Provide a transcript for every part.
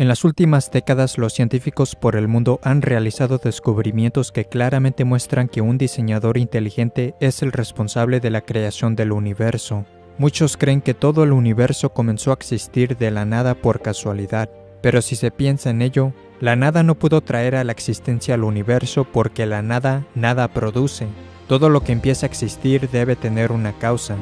En las últimas décadas, los científicos por el mundo han realizado descubrimientos que claramente muestran que un diseñador inteligente es el responsable de la creación del universo. Muchos creen que todo el universo comenzó a existir de la nada por casualidad, pero si se piensa en ello, la nada no pudo traer a la existencia al universo porque la nada nada produce. Todo lo que empieza a existir debe tener una causa.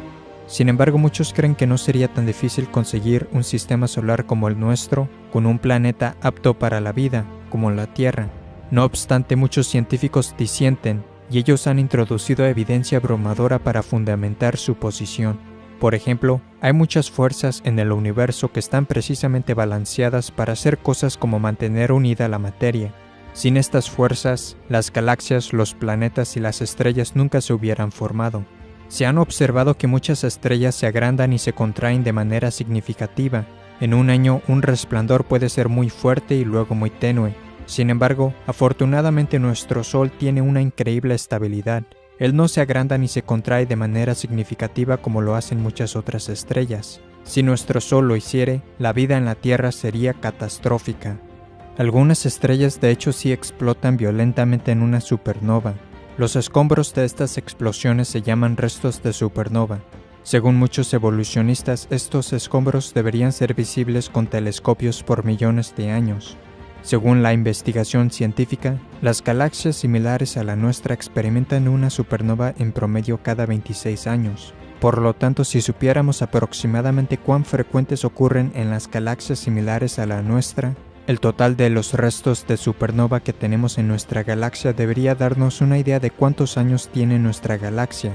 Sin embargo, muchos creen que no sería tan difícil conseguir un sistema solar como el nuestro, con un planeta apto para la vida, como la Tierra. No obstante, muchos científicos disienten, y ellos han introducido evidencia abrumadora para fundamentar su posición. Por ejemplo, hay muchas fuerzas en el universo que están precisamente balanceadas para hacer cosas como mantener unida la materia. Sin estas fuerzas, las galaxias, los planetas y las estrellas nunca se hubieran formado. Se han observado que muchas estrellas se agrandan y se contraen de manera significativa. En un año, un resplandor puede ser muy fuerte y luego muy tenue. Sin embargo, afortunadamente nuestro Sol tiene una increíble estabilidad. Él no se agranda ni se contrae de manera significativa como lo hacen muchas otras estrellas. Si nuestro Sol lo hiciere, la vida en la Tierra sería catastrófica. Algunas estrellas de hecho sí explotan violentamente en una supernova. Los escombros de estas explosiones se llaman restos de supernova. Según muchos evolucionistas, estos escombros deberían ser visibles con telescopios por millones de años. Según la investigación científica, las galaxias similares a la nuestra experimentan una supernova en promedio cada 26 años. Por lo tanto, si supiéramos aproximadamente cuán frecuentes ocurren en las galaxias similares a la nuestra, el total de los restos de supernova que tenemos en nuestra galaxia debería darnos una idea de cuántos años tiene nuestra galaxia.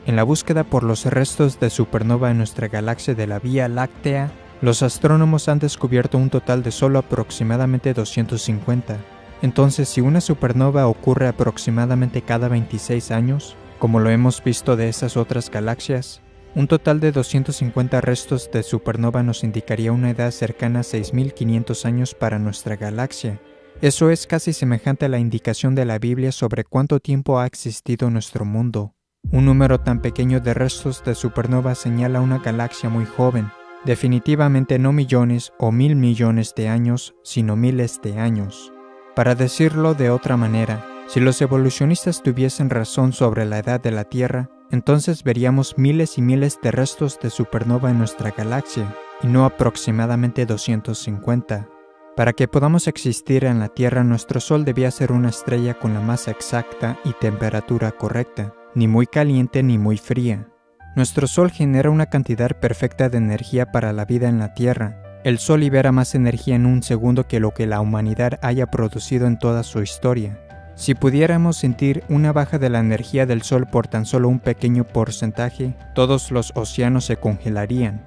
En la búsqueda por los restos de supernova en nuestra galaxia de la Vía Láctea, los astrónomos han descubierto un total de solo aproximadamente 250. Entonces, si una supernova ocurre aproximadamente cada 26 años, como lo hemos visto de esas otras galaxias, un total de 250 restos de supernova nos indicaría una edad cercana a 6.500 años para nuestra galaxia. Eso es casi semejante a la indicación de la Biblia sobre cuánto tiempo ha existido nuestro mundo. Un número tan pequeño de restos de supernova señala una galaxia muy joven, definitivamente no millones o 1.000 millones de años, sino miles de años. Para decirlo de otra manera, si los evolucionistas tuviesen razón sobre la edad de la Tierra, entonces veríamos miles y miles de restos de supernova en nuestra galaxia, y no aproximadamente 250. Para que podamos existir en la Tierra, nuestro Sol debía ser una estrella con la masa exacta y temperatura correcta, ni muy caliente ni muy fría. Nuestro Sol genera una cantidad perfecta de energía para la vida en la Tierra. El Sol libera más energía en un segundo que lo que la humanidad haya producido en toda su historia. Si pudiéramos sentir una baja de la energía del Sol por tan solo un pequeño porcentaje, todos los océanos se congelarían.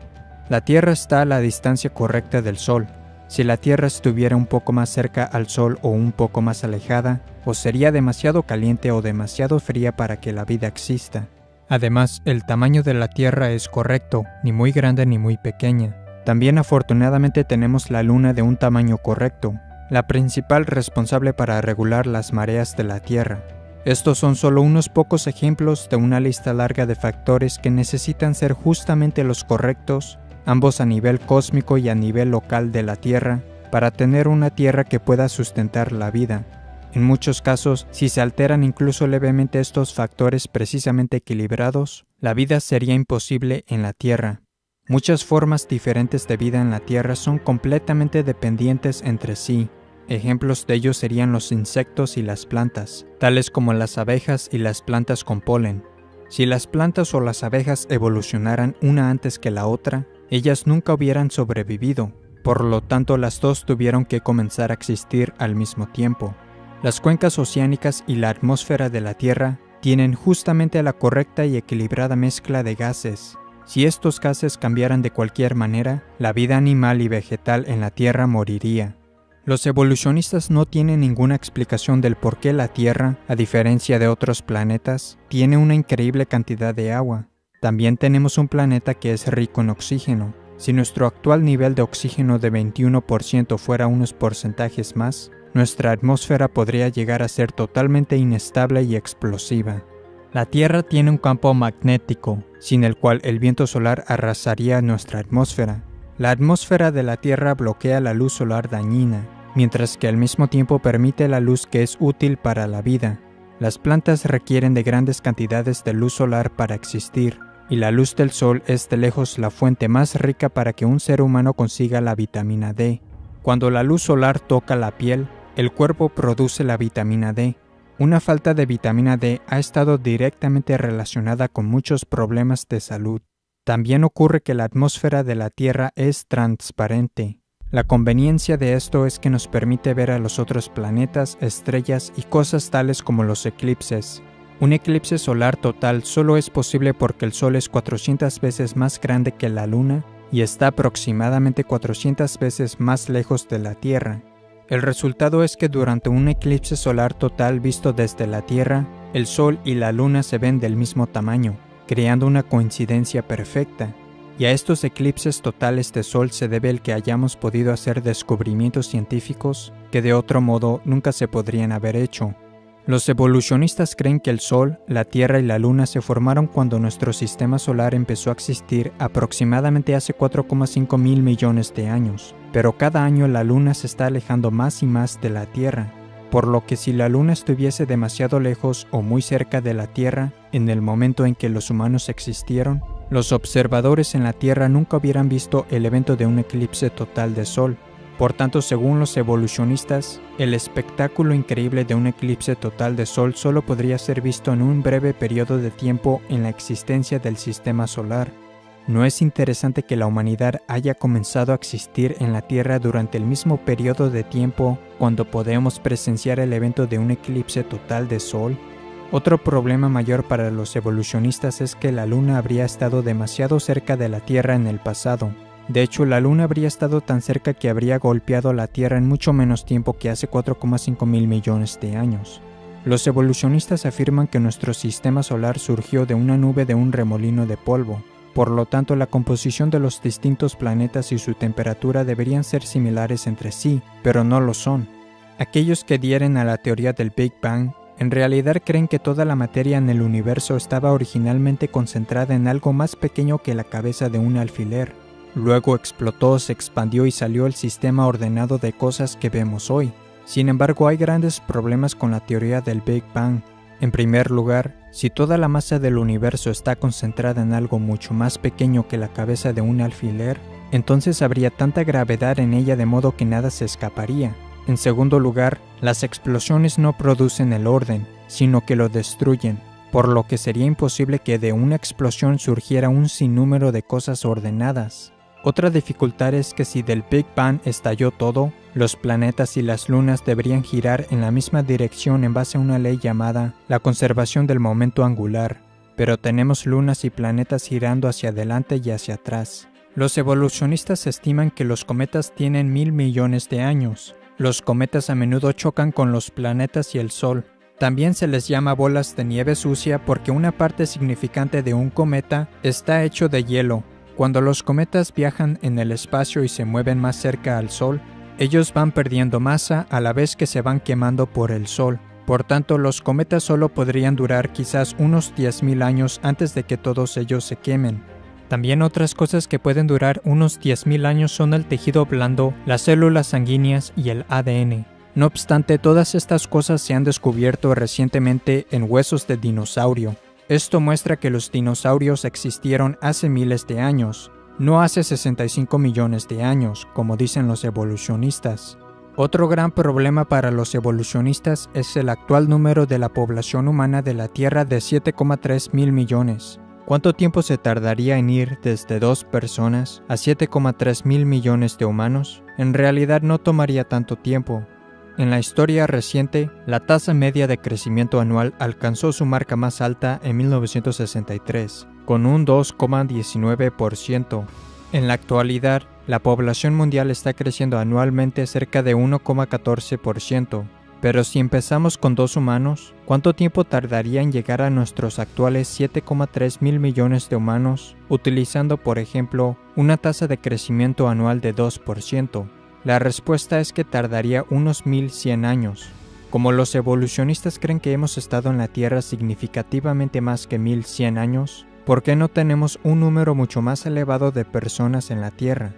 La Tierra está a la distancia correcta del Sol. Si la Tierra estuviera un poco más cerca al Sol o un poco más alejada, o sería demasiado caliente o demasiado fría para que la vida exista. Además, el tamaño de la Tierra es correcto, ni muy grande ni muy pequeña. También afortunadamente tenemos la Luna de un tamaño correcto, la principal responsable para regular las mareas de la Tierra. Estos son solo unos pocos ejemplos de una lista larga de factores que necesitan ser justamente los correctos, ambos a nivel cósmico y a nivel local de la Tierra, para tener una Tierra que pueda sustentar la vida. En muchos casos, si se alteran incluso levemente estos factores precisamente equilibrados, la vida sería imposible en la Tierra. Muchas formas diferentes de vida en la Tierra son completamente dependientes entre sí. Ejemplos de ello serían los insectos y las plantas, tales como las abejas y las plantas con polen. Si las plantas o las abejas evolucionaran una antes que la otra, ellas nunca hubieran sobrevivido. Por lo tanto, las dos tuvieron que comenzar a existir al mismo tiempo. Las cuencas oceánicas y la atmósfera de la Tierra tienen justamente la correcta y equilibrada mezcla de gases. Si estos gases cambiaran de cualquier manera, la vida animal y vegetal en la Tierra moriría. Los evolucionistas no tienen ninguna explicación del por qué la Tierra, a diferencia de otros planetas, tiene una increíble cantidad de agua. También tenemos un planeta que es rico en oxígeno. Si nuestro actual nivel de oxígeno de 21% fuera unos porcentajes más, nuestra atmósfera podría llegar a ser totalmente inestable y explosiva. La Tierra tiene un campo magnético, sin el cual el viento solar arrasaría nuestra atmósfera. La atmósfera de la Tierra bloquea la luz solar dañina, mientras que al mismo tiempo permite la luz que es útil para la vida. Las plantas requieren de grandes cantidades de luz solar para existir, y la luz del sol es de lejos la fuente más rica para que un ser humano consiga la vitamina D. Cuando la luz solar toca la piel, el cuerpo produce la vitamina D. Una falta de vitamina D ha estado directamente relacionada con muchos problemas de salud. También ocurre que la atmósfera de la Tierra es transparente. La conveniencia de esto es que nos permite ver a los otros planetas, estrellas y cosas tales como los eclipses. Un eclipse solar total solo es posible porque el Sol es 400 veces más grande que la Luna y está aproximadamente 400 veces más lejos de la Tierra. El resultado es que durante un eclipse solar total visto desde la Tierra, el Sol y la Luna se ven del mismo tamaño, creando una coincidencia perfecta. Y a estos eclipses totales de Sol se debe el que hayamos podido hacer descubrimientos científicos que de otro modo nunca se podrían haber hecho. Los evolucionistas creen que el Sol, la Tierra y la Luna se formaron cuando nuestro sistema solar empezó a existir aproximadamente hace 4,5 mil millones de años, pero cada año la Luna se está alejando más y más de la Tierra, por lo que si la Luna estuviese demasiado lejos o muy cerca de la Tierra en el momento en que los humanos existieron, los observadores en la Tierra nunca hubieran visto el evento de un eclipse total de Sol. Por tanto, según los evolucionistas, el espectáculo increíble de un eclipse total de Sol solo podría ser visto en un breve periodo de tiempo en la existencia del sistema solar. ¿No es interesante que la humanidad haya comenzado a existir en la Tierra durante el mismo periodo de tiempo cuando podemos presenciar el evento de un eclipse total de Sol? Otro problema mayor para los evolucionistas es que la Luna habría estado demasiado cerca de la Tierra en el pasado. De hecho, la Luna habría estado tan cerca que habría golpeado la Tierra en mucho menos tiempo que hace 4,5 mil millones de años. Los evolucionistas afirman que nuestro sistema solar surgió de una nube de un remolino de polvo. Por lo tanto, la composición de los distintos planetas y su temperatura deberían ser similares entre sí, pero no lo son. Aquellos que adhieren a la teoría del Big Bang en realidad creen que toda la materia en el universo estaba originalmente concentrada en algo más pequeño que la cabeza de un alfiler. Luego explotó, se expandió y salió el sistema ordenado de cosas que vemos hoy. Sin embargo, hay grandes problemas con la teoría del Big Bang. En primer lugar, si toda la masa del universo está concentrada en algo mucho más pequeño que la cabeza de un alfiler, entonces habría tanta gravedad en ella de modo que nada se escaparía. En segundo lugar, las explosiones no producen el orden, sino que lo destruyen, por lo que sería imposible que de una explosión surgiera un sinnúmero de cosas ordenadas. Otra dificultad es que si del Big Bang estalló todo, los planetas y las lunas deberían girar en la misma dirección en base a una ley llamada la conservación del momento angular, pero tenemos lunas y planetas girando hacia adelante y hacia atrás. Los evolucionistas estiman que los cometas tienen 1.000 millones de años. Los cometas a menudo chocan con los planetas y el Sol. También se les llama bolas de nieve sucia porque una parte significante de un cometa está hecho de hielo. Cuando los cometas viajan en el espacio y se mueven más cerca al Sol, ellos van perdiendo masa a la vez que se van quemando por el Sol. Por tanto, los cometas solo podrían durar quizás unos 10.000 años antes de que todos ellos se quemen. También otras cosas que pueden durar unos 10.000 años son el tejido blando, las células sanguíneas y el ADN. No obstante, todas estas cosas se han descubierto recientemente en huesos de dinosaurio. Esto muestra que los dinosaurios existieron hace miles de años, no hace 65 millones de años, como dicen los evolucionistas. Otro gran problema para los evolucionistas es el actual número de la población humana de la Tierra de 7,3 mil millones. ¿Cuánto tiempo se tardaría en ir desde 2 personas a 7,3 mil millones de humanos? En realidad no tomaría tanto tiempo. En la historia reciente, la tasa media de crecimiento anual alcanzó su marca más alta en 1963, con un 2,19%. En la actualidad, la población mundial está creciendo anualmente cerca de 1,14%. Pero si empezamos con 2 humanos, ¿cuánto tiempo tardaría en llegar a nuestros actuales 7,3 mil millones de humanos, utilizando, por ejemplo, una tasa de crecimiento anual de 2%? La respuesta es que tardaría unos 1.100 años. Como los evolucionistas creen que hemos estado en la Tierra significativamente más que 1.100 años, ¿por qué no tenemos un número mucho más elevado de personas en la Tierra?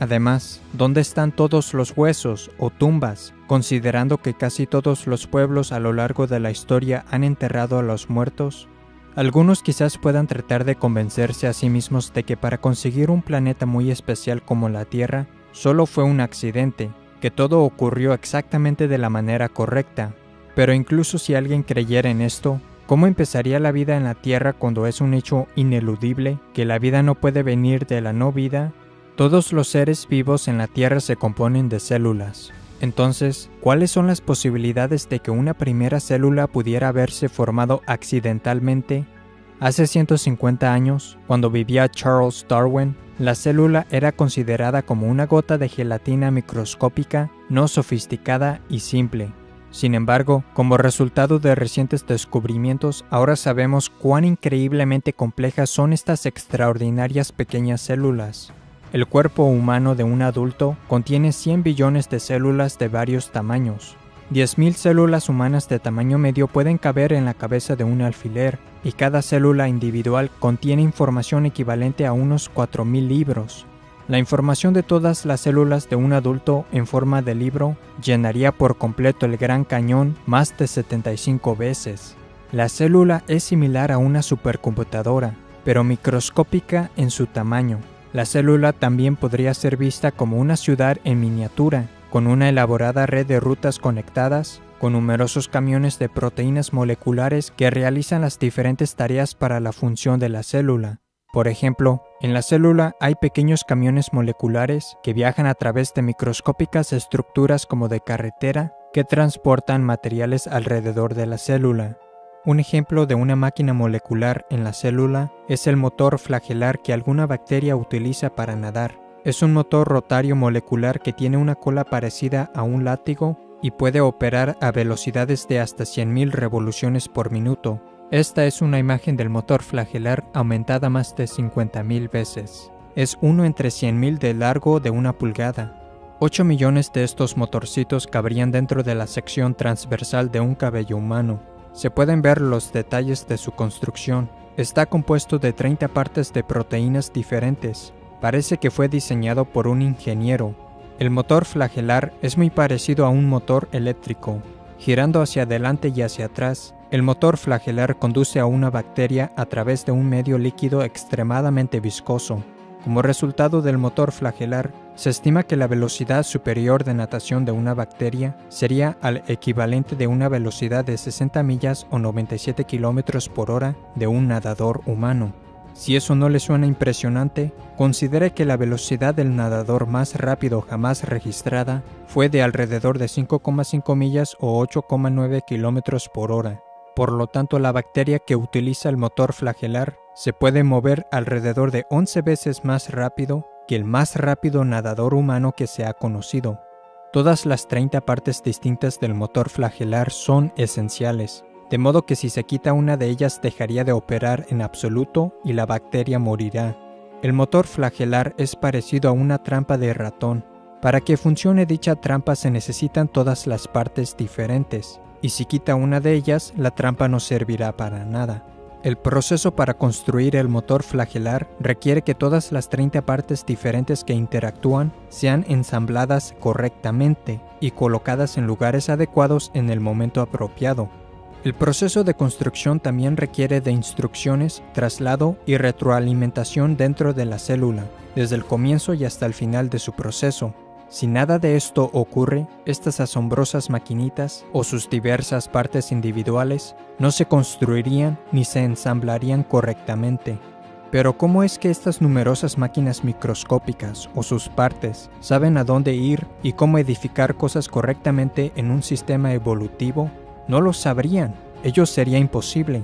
Además, ¿dónde están todos los huesos o tumbas, considerando que casi todos los pueblos a lo largo de la historia han enterrado a los muertos? Algunos quizás puedan tratar de convencerse a sí mismos de que para conseguir un planeta muy especial como la Tierra, solo fue un accidente, que todo ocurrió exactamente de la manera correcta. Pero incluso si alguien creyera en esto, ¿cómo empezaría la vida en la Tierra cuando es un hecho ineludible que la vida no puede venir de la no vida? Todos los seres vivos en la Tierra se componen de células. Entonces, ¿cuáles son las posibilidades de que una primera célula pudiera haberse formado accidentalmente? Hace 150 años, cuando vivía Charles Darwin, la célula era considerada como una gota de gelatina microscópica, no sofisticada y simple. Sin embargo, como resultado de recientes descubrimientos, ahora sabemos cuán increíblemente complejas son estas extraordinarias pequeñas células. El cuerpo humano de un adulto contiene 100 billones de células de varios tamaños. 10.000 células humanas de tamaño medio pueden caber en la cabeza de un alfiler, y cada célula individual contiene información equivalente a unos 4.000 libros. La información de todas las células de un adulto en forma de libro llenaría por completo el Gran Cañón más de 75 veces. La célula es similar a una supercomputadora, pero microscópica en su tamaño. La célula también podría ser vista como una ciudad en miniatura, con una elaborada red de rutas conectadas, con numerosos camiones de proteínas moleculares que realizan las diferentes tareas para la función de la célula. Por ejemplo, en la célula hay pequeños camiones moleculares que viajan a través de microscópicas estructuras como de carretera que transportan materiales alrededor de la célula. Un ejemplo de una máquina molecular en la célula es el motor flagelar que alguna bacteria utiliza para nadar. Es un motor rotario molecular que tiene una cola parecida a un látigo y puede operar a velocidades de hasta 100.000 revoluciones por minuto. Esta es una imagen del motor flagelar aumentada más de 50.000 veces. Es 1 entre 100.000 de largo de 1 pulgada. 8 millones de estos motorcitos cabrían dentro de la sección transversal de un cabello humano. Se pueden ver los detalles de su construcción. Está compuesto de 30 partes de proteínas diferentes. Parece que fue diseñado por un ingeniero. El motor flagelar es muy parecido a un motor eléctrico. Girando hacia adelante y hacia atrás, el motor flagelar conduce a una bacteria a través de un medio líquido extremadamente viscoso. Como resultado del motor flagelar, se estima que la velocidad superior de natación de una bacteria sería al equivalente de una velocidad de 60 millas o 97 kilómetros por hora de un nadador humano. Si eso no le suena impresionante, considere que la velocidad del nadador más rápido jamás registrada fue de alrededor de 5,5 millas o 8,9 kilómetros por hora. Por lo tanto, la bacteria que utiliza el motor flagelar se puede mover alrededor de 11 veces más rápido que el más rápido nadador humano que se ha conocido. Todas las 30 partes distintas del motor flagelar son esenciales, de modo que si se quita una de ellas dejaría de operar en absoluto y la bacteria morirá. El motor flagelar es parecido a una trampa de ratón. Para que funcione dicha trampa se necesitan todas las partes diferentes, y si quita una de ellas, la trampa no servirá para nada. El proceso para construir el motor flagelar requiere que todas las 30 partes diferentes que interactúan sean ensambladas correctamente y colocadas en lugares adecuados en el momento apropiado. El proceso de construcción también requiere de instrucciones, traslado y retroalimentación dentro de la célula, desde el comienzo y hasta el final de su proceso. Si nada de esto ocurre, estas asombrosas maquinitas o sus diversas partes individuales no se construirían ni se ensamblarían correctamente. Pero ¿cómo es que estas numerosas máquinas microscópicas o sus partes saben a dónde ir y cómo edificar cosas correctamente en un sistema evolutivo? No lo sabrían, ello sería imposible.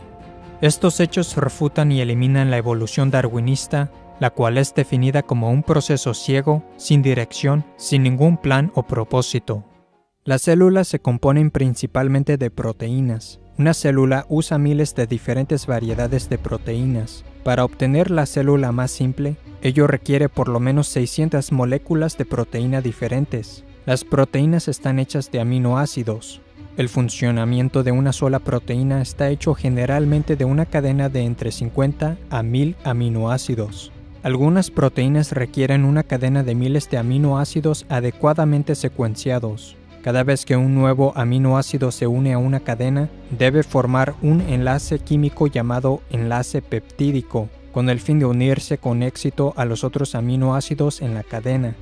Estos hechos refutan y eliminan la evolución darwinista, la cual es definida como un proceso ciego, sin dirección, sin ningún plan o propósito. Las células se componen principalmente de proteínas. Una célula usa miles de diferentes variedades de proteínas. Para obtener la célula más simple, ello requiere por lo menos 600 moléculas de proteína diferentes. Las proteínas están hechas de aminoácidos. El funcionamiento de una sola proteína está hecho generalmente de una cadena de entre 50 a 1000 aminoácidos. Algunas proteínas requieren una cadena de miles de aminoácidos adecuadamente secuenciados. Cada vez que un nuevo aminoácido se une a una cadena, debe formar un enlace químico llamado enlace peptídico, con el fin de unirse con éxito a los otros aminoácidos en la cadena.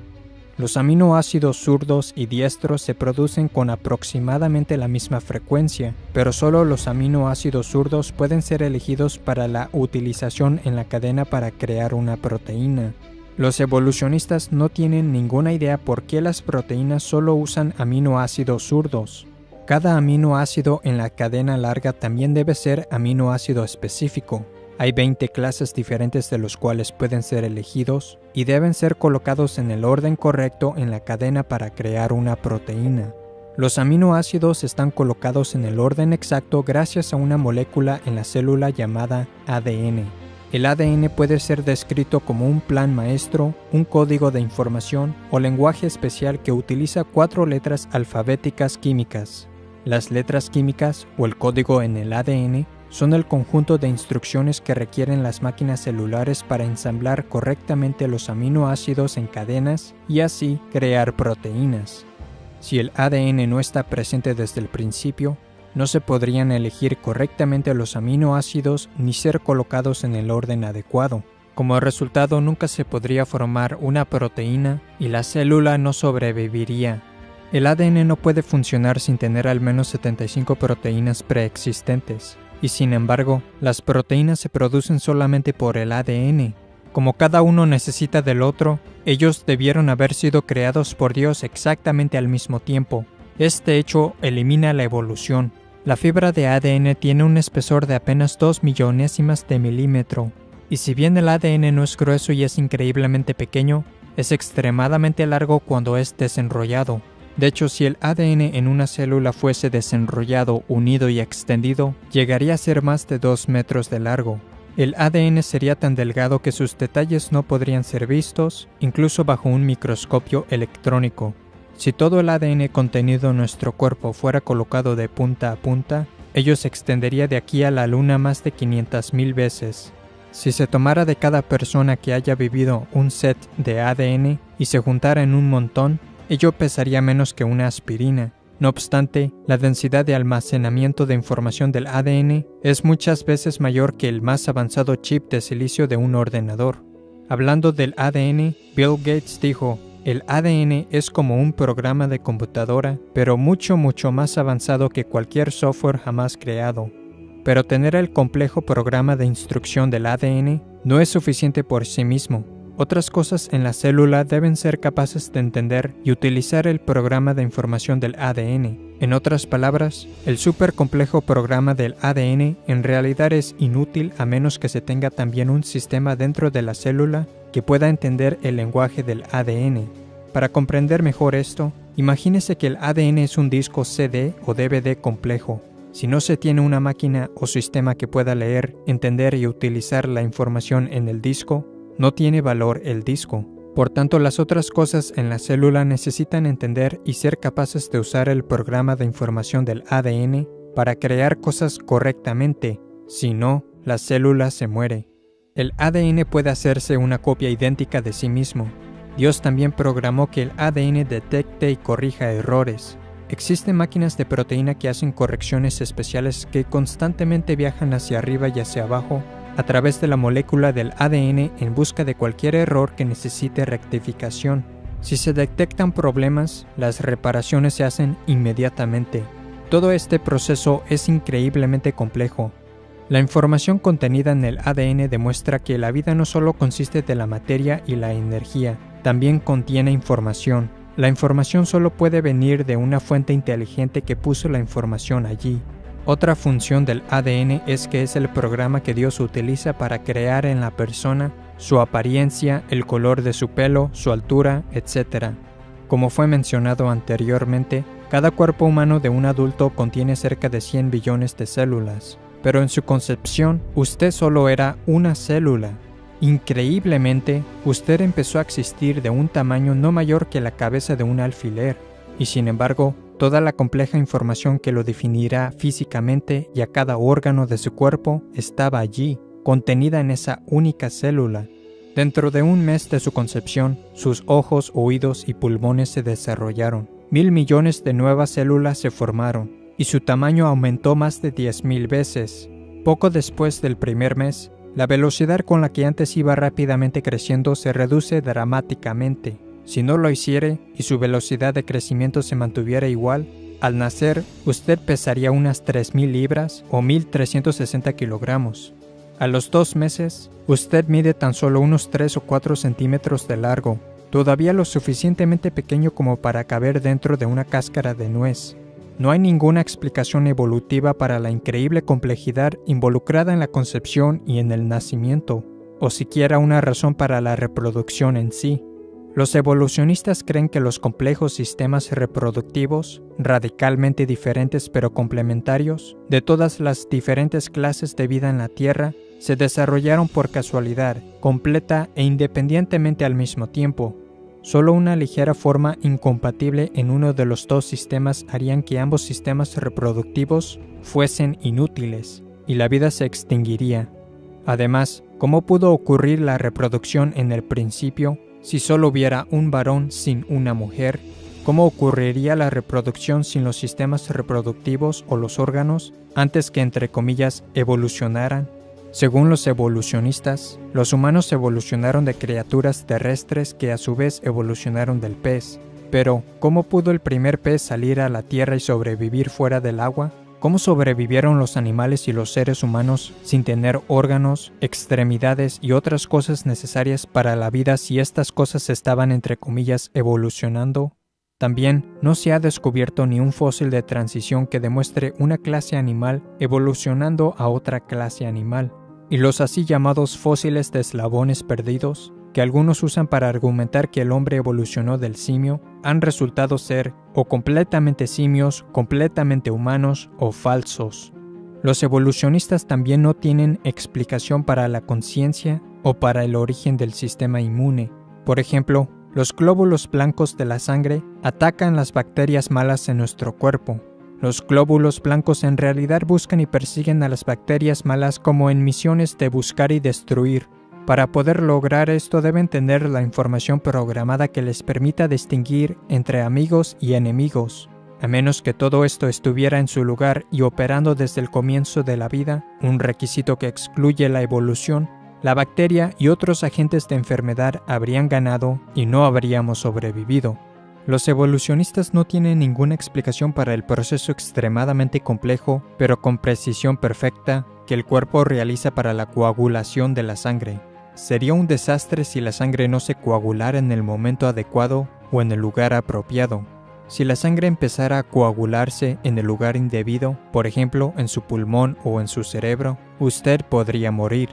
Los aminoácidos zurdos y diestros se producen con aproximadamente la misma frecuencia, pero solo los aminoácidos zurdos pueden ser elegidos para la utilización en la cadena para crear una proteína. Los evolucionistas no tienen ninguna idea por qué las proteínas solo usan aminoácidos zurdos. Cada aminoácido en la cadena larga también debe ser aminoácido específico. Hay 20 clases diferentes de los cuales pueden ser elegidos y deben ser colocados en el orden correcto en la cadena para crear una proteína. Los aminoácidos están colocados en el orden exacto gracias a una molécula en la célula llamada ADN. El ADN puede ser descrito como un plan maestro, un código de información o lenguaje especial que utiliza 4 letras alfabéticas químicas. Las letras químicas o el código en el ADN son el conjunto de instrucciones que requieren las máquinas celulares para ensamblar correctamente los aminoácidos en cadenas y así crear proteínas. Si el ADN no está presente desde el principio, no se podrían elegir correctamente los aminoácidos ni ser colocados en el orden adecuado. Como resultado, nunca se podría formar una proteína y la célula no sobreviviría. El ADN no puede funcionar sin tener al menos 75 proteínas preexistentes. Y sin embargo, las proteínas se producen solamente por el ADN. Como cada uno necesita del otro, ellos debieron haber sido creados por Dios exactamente al mismo tiempo. Este hecho elimina la evolución. La fibra de ADN tiene un espesor de apenas 2 millonésimas de milímetro. Y si bien el ADN no es grueso y es increíblemente pequeño, es extremadamente largo cuando es desenrollado. De hecho, si el ADN en una célula fuese desenrollado, unido y extendido, llegaría a ser más de 2 metros de largo. El ADN sería tan delgado que sus detalles no podrían ser vistos, incluso bajo un microscopio electrónico. Si todo el ADN contenido en nuestro cuerpo fuera colocado de punta a punta, ello se extendería de aquí a la Luna más de 500,000 veces. Si se tomara de cada persona que haya vivido un set de ADN y se juntara en un montón, ello pesaría menos que una aspirina. No obstante, la densidad de almacenamiento de información del ADN es muchas veces mayor que el más avanzado chip de silicio de un ordenador. Hablando del ADN, Bill Gates dijo: "El ADN es como un programa de computadora, pero mucho más avanzado que cualquier software jamás creado". Pero tener el complejo programa de instrucción del ADN no es suficiente por sí mismo. Otras cosas en la célula deben ser capaces de entender y utilizar el programa de información del ADN. En otras palabras, el supercomplejo programa del ADN en realidad es inútil a menos que se tenga también un sistema dentro de la célula que pueda entender el lenguaje del ADN. Para comprender mejor esto, imagínese que el ADN es un disco CD o DVD complejo. Si no se tiene una máquina o sistema que pueda leer, entender y utilizar la información en el disco, no tiene valor el disco. Por tanto, las otras cosas en la célula necesitan entender y ser capaces de usar el programa de información del ADN para crear cosas correctamente. Si no, la célula se muere. El ADN puede hacerse una copia idéntica de sí mismo. Dios también programó que el ADN detecte y corrija errores. Existen máquinas de proteína que hacen correcciones especiales que constantemente viajan hacia arriba y hacia abajo a través de la molécula del ADN en busca de cualquier error que necesite rectificación. Si se detectan problemas, las reparaciones se hacen inmediatamente. Todo este proceso es increíblemente complejo. La información contenida en el ADN demuestra que la vida no solo consiste de la materia y la energía, también contiene información. La información solo puede venir de una fuente inteligente que puso la información allí. Otra función del ADN es que es el programa que Dios utiliza para crear en la persona su apariencia, el color de su pelo, su altura, etc. Como fue mencionado anteriormente, cada cuerpo humano de un adulto contiene cerca de 100 billones de células, pero en su concepción, usted solo era una célula. Increíblemente, usted empezó a existir de un tamaño no mayor que la cabeza de un alfiler, y sin embargo, toda la compleja información que lo definirá físicamente y a cada órgano de su cuerpo estaba allí, contenida en esa única célula. Dentro de un mes de su concepción, sus ojos, oídos y pulmones se desarrollaron. 1.000 millones de nuevas células se formaron, y su tamaño aumentó más de 10.000 veces. Poco después del primer mes, la velocidad con la que antes iba rápidamente creciendo se reduce dramáticamente. Si no lo hiciere y su velocidad de crecimiento se mantuviera igual, al nacer usted pesaría unas 3.000 libras o 1.360 kilogramos. A los 2 meses, usted mide tan solo unos 3 o 4 centímetros de largo, todavía lo suficientemente pequeño como para caber dentro de una cáscara de nuez. No hay ninguna explicación evolutiva para la increíble complejidad involucrada en la concepción y en el nacimiento, o siquiera una razón para la reproducción en sí. Los evolucionistas creen que los complejos sistemas reproductivos, radicalmente diferentes pero complementarios, de todas las diferentes clases de vida en la Tierra, se desarrollaron por casualidad, completa e independientemente al mismo tiempo. Solo una ligera forma incompatible en uno de los dos sistemas harían que ambos sistemas reproductivos fuesen inútiles, y la vida se extinguiría. Además, ¿cómo pudo ocurrir la reproducción en el principio si solo hubiera un varón sin una mujer? ¿Cómo ocurriría la reproducción sin los sistemas reproductivos o los órganos antes que, entre comillas, evolucionaran? Según los evolucionistas, los humanos evolucionaron de criaturas terrestres que a su vez evolucionaron del pez. Pero, ¿cómo pudo el primer pez salir a la tierra y sobrevivir fuera del agua? ¿Cómo sobrevivieron los animales y los seres humanos sin tener órganos, extremidades y otras cosas necesarias para la vida si estas cosas estaban, entre comillas, evolucionando? También no se ha descubierto ni un fósil de transición que demuestre una clase animal evolucionando a otra clase animal. Y los así llamados fósiles de eslabones perdidos, que algunos usan para argumentar que el hombre evolucionó del simio, han resultado ser o completamente simios, completamente humanos o falsos. Los evolucionistas también no tienen explicación para la conciencia o para el origen del sistema inmune. Por ejemplo, los glóbulos blancos de la sangre atacan las bacterias malas en nuestro cuerpo. Los glóbulos blancos en realidad buscan y persiguen a las bacterias malas como en misiones de buscar y destruir. Para poder lograr esto deben tener la información programada que les permita distinguir entre amigos y enemigos. A menos que todo esto estuviera en su lugar y operando desde el comienzo de la vida, un requisito que excluye la evolución, la bacteria y otros agentes de enfermedad habrían ganado y no habríamos sobrevivido. Los evolucionistas no tienen ninguna explicación para el proceso extremadamente complejo, pero con precisión perfecta, que el cuerpo realiza para la coagulación de la sangre. Sería un desastre si la sangre no se coagulara en el momento adecuado o en el lugar apropiado. Si la sangre empezara a coagularse en el lugar indebido, por ejemplo en su pulmón o en su cerebro, usted podría morir.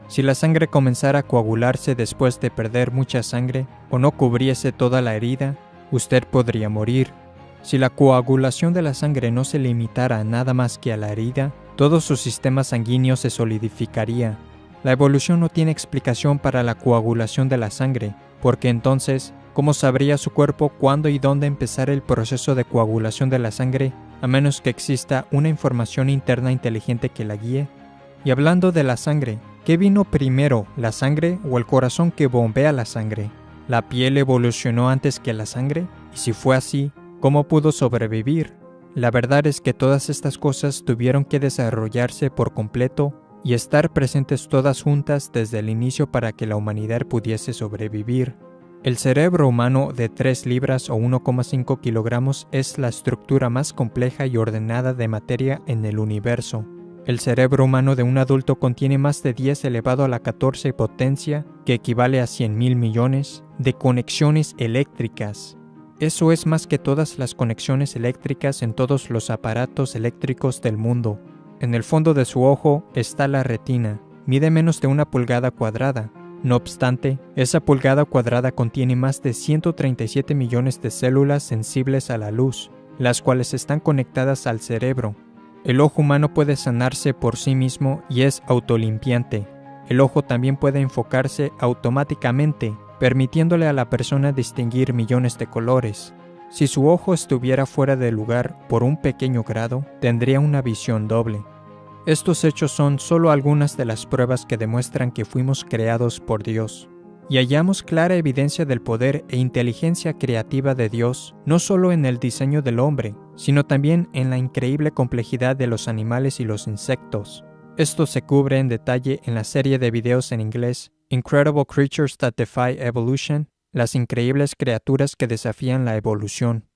Si la sangre comenzara a coagularse después de perder mucha sangre o no cubriese toda la herida, usted podría morir. Si la coagulación de la sangre no se limitara nada más que a la herida, todo su sistema sanguíneo se solidificaría. La evolución no tiene explicación para la coagulación de la sangre, porque entonces, ¿cómo sabría su cuerpo cuándo y dónde empezar el proceso de coagulación de la sangre, a menos que exista una información interna inteligente que la guíe? Y hablando de la sangre, ¿qué vino primero, la sangre o el corazón que bombea la sangre? ¿La piel evolucionó antes que la sangre? Y si fue así, ¿cómo pudo sobrevivir? La verdad es que todas estas cosas tuvieron que desarrollarse por completo y estar presentes todas juntas desde el inicio para que la humanidad pudiese sobrevivir. El cerebro humano de 3 libras o 1,5 kilogramos es la estructura más compleja y ordenada de materia en el universo. El cerebro humano de un adulto contiene más de 10 elevado a la 14 potencia, que equivale a 100.000 millones, de conexiones eléctricas. Eso es más que todas las conexiones eléctricas en todos los aparatos eléctricos del mundo. En el fondo de su ojo está la retina, mide menos de 1 pulgada cuadrada. No obstante, esa pulgada cuadrada contiene más de 137 millones de células sensibles a la luz, las cuales están conectadas al cerebro. El ojo humano puede sanarse por sí mismo y es autolimpiante. El ojo también puede enfocarse automáticamente, permitiéndole a la persona distinguir millones de colores. Si su ojo estuviera fuera de lugar por un pequeño grado, tendría una visión doble. Estos hechos son solo algunas de las pruebas que demuestran que fuimos creados por Dios. y hallamos clara evidencia del poder e inteligencia creativa de Dios, no solo en el diseño del hombre, sino también en la increíble complejidad de los animales y los insectos. Esto se cubre en detalle en la serie de videos en inglés Incredible Creatures That Defy Evolution, las increíbles criaturas que desafían la evolución.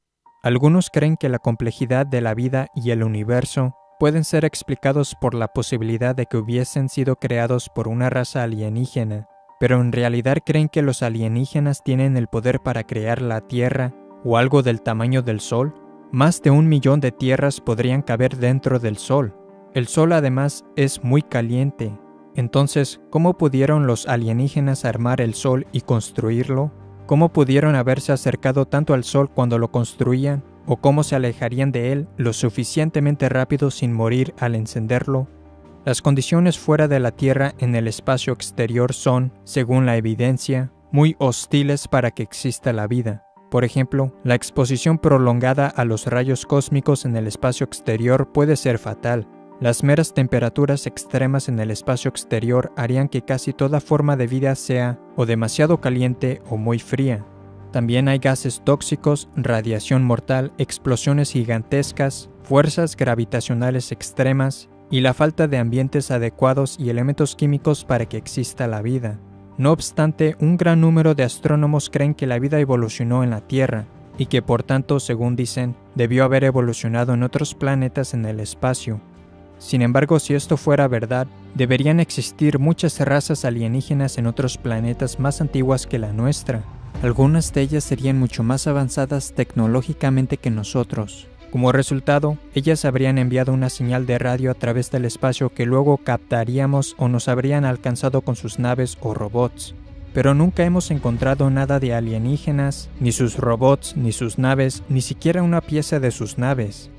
Algunos creen que la complejidad de la vida y el universo pueden ser explicados por la posibilidad de que hubiesen sido creados por una raza alienígena, pero en realidad creen que los alienígenas tienen el poder para crear la Tierra o algo del tamaño del Sol. Más de 1 millón de tierras podrían caber dentro del Sol. El Sol además es muy caliente. Entonces, ¿cómo pudieron los alienígenas armar el Sol y construirlo? ¿Cómo pudieron haberse acercado tanto al Sol cuando lo construían? ¿O cómo se alejarían de él lo suficientemente rápido sin morir al encenderlo? Las condiciones fuera de la Tierra en el espacio exterior son, según la evidencia, muy hostiles para que exista la vida. Por ejemplo, la exposición prolongada a los rayos cósmicos en el espacio exterior puede ser fatal. Las meras temperaturas extremas en el espacio exterior harían que casi toda forma de vida sea o demasiado caliente o muy fría. También hay gases tóxicos, radiación mortal, explosiones gigantescas, fuerzas gravitacionales extremas y la falta de ambientes adecuados y elementos químicos para que exista la vida. No obstante, un gran número de astrónomos creen que la vida evolucionó en la Tierra y que por tanto, según dicen, debió haber evolucionado en otros planetas en el espacio. Sin embargo, si esto fuera verdad, deberían existir muchas razas alienígenas en otros planetas más antiguas que la nuestra. Algunas de ellas serían mucho más avanzadas tecnológicamente que nosotros. Como resultado, ellas habrían enviado una señal de radio a través del espacio que luego captaríamos o nos habrían alcanzado con sus naves o robots. Pero nunca hemos encontrado nada de alienígenas, ni sus robots, ni sus naves, ni siquiera una pieza de sus naves.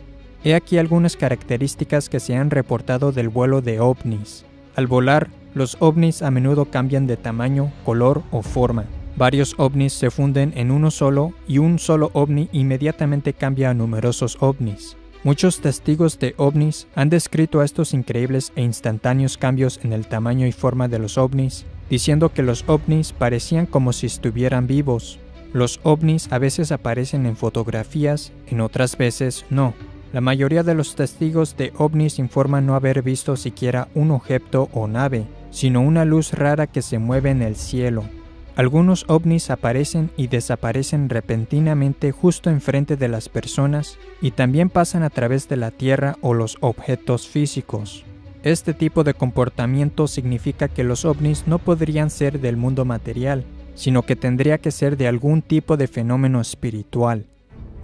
He aquí algunas características que se han reportado del vuelo de ovnis. Al volar, los ovnis a menudo cambian de tamaño, color o forma. Varios ovnis se funden en uno solo y un solo ovni inmediatamente cambia a numerosos ovnis. Muchos testigos de ovnis han descrito a estos increíbles e instantáneos cambios en el tamaño y forma de los ovnis, diciendo que los ovnis parecían como si estuvieran vivos. Los ovnis a veces aparecen en fotografías, en otras veces no. La mayoría de los testigos de ovnis informan no haber visto siquiera un objeto o nave, sino una luz rara que se mueve en el cielo. Algunos ovnis aparecen y desaparecen repentinamente justo enfrente de las personas y también pasan a través de la Tierra o los objetos físicos. Este tipo de comportamiento significa que los ovnis no podrían ser del mundo material, sino que tendría que ser de algún tipo de fenómeno espiritual.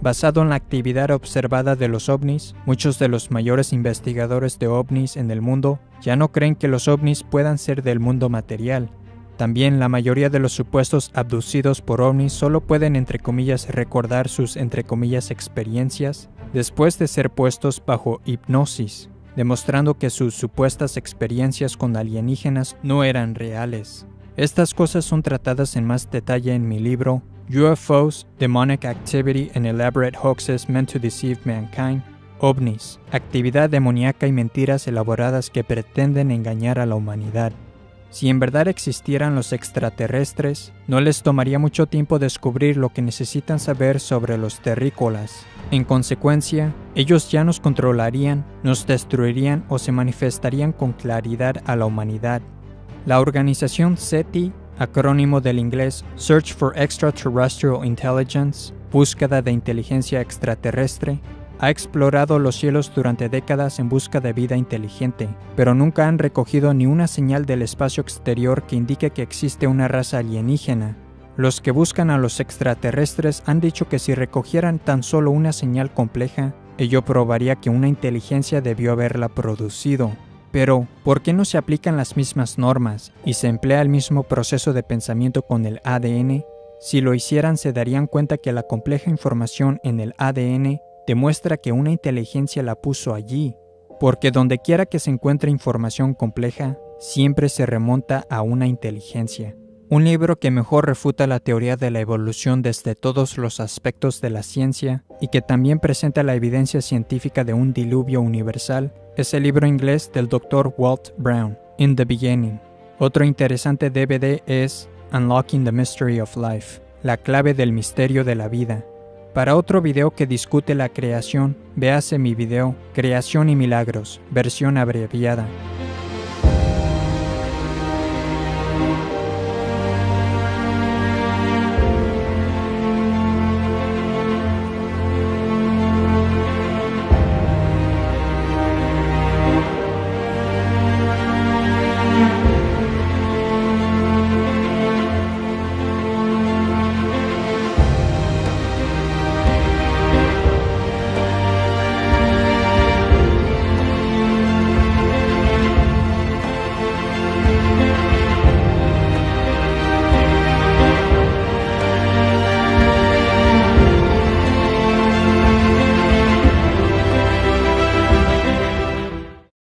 Basado en la actividad observada de los ovnis, muchos de los mayores investigadores de ovnis en el mundo ya no creen que los ovnis puedan ser del mundo material. También la mayoría de los supuestos abducidos por ovnis solo pueden entre comillas recordar sus entre comillas experiencias después de ser puestos bajo hipnosis, demostrando que sus supuestas experiencias con alienígenas no eran reales. Estas cosas son tratadas en más detalle en mi libro UFOs, Demonic Activity and Elaborate Hoaxes Meant to Deceive Mankind, OVNIs, actividad demoníaca y mentiras elaboradas que pretenden engañar a la humanidad. Si en verdad existieran los extraterrestres, no les tomaría mucho tiempo descubrir lo que necesitan saber sobre los terrícolas. En consecuencia, ellos ya nos controlarían, nos destruirían o se manifestarían con claridad a la humanidad. La organización SETI, acrónimo del inglés Search for Extraterrestrial Intelligence, búsqueda de inteligencia extraterrestre, ha explorado los cielos durante décadas en busca de vida inteligente, pero nunca han recogido ni una señal del espacio exterior que indique que existe una raza alienígena. Los que buscan a los extraterrestres han dicho que si recogieran tan solo una señal compleja, ello probaría que una inteligencia debió haberla producido. Pero, ¿por qué no se aplican las mismas normas y se emplea el mismo proceso de pensamiento con el ADN? Si lo hicieran, se darían cuenta que la compleja información en el ADN demuestra que una inteligencia la puso allí, porque donde quiera que se encuentre información compleja, siempre se remonta a una inteligencia. Un libro que mejor refuta la teoría de la evolución desde todos los aspectos de la ciencia y que también presenta la evidencia científica de un diluvio universal es el libro inglés del Dr. Walt Brown, In the Beginning. Otro interesante DVD es Unlocking the Mystery of Life, la clave del misterio de la vida. Para otro video que discute la creación, véase mi video Creación y Milagros, versión abreviada.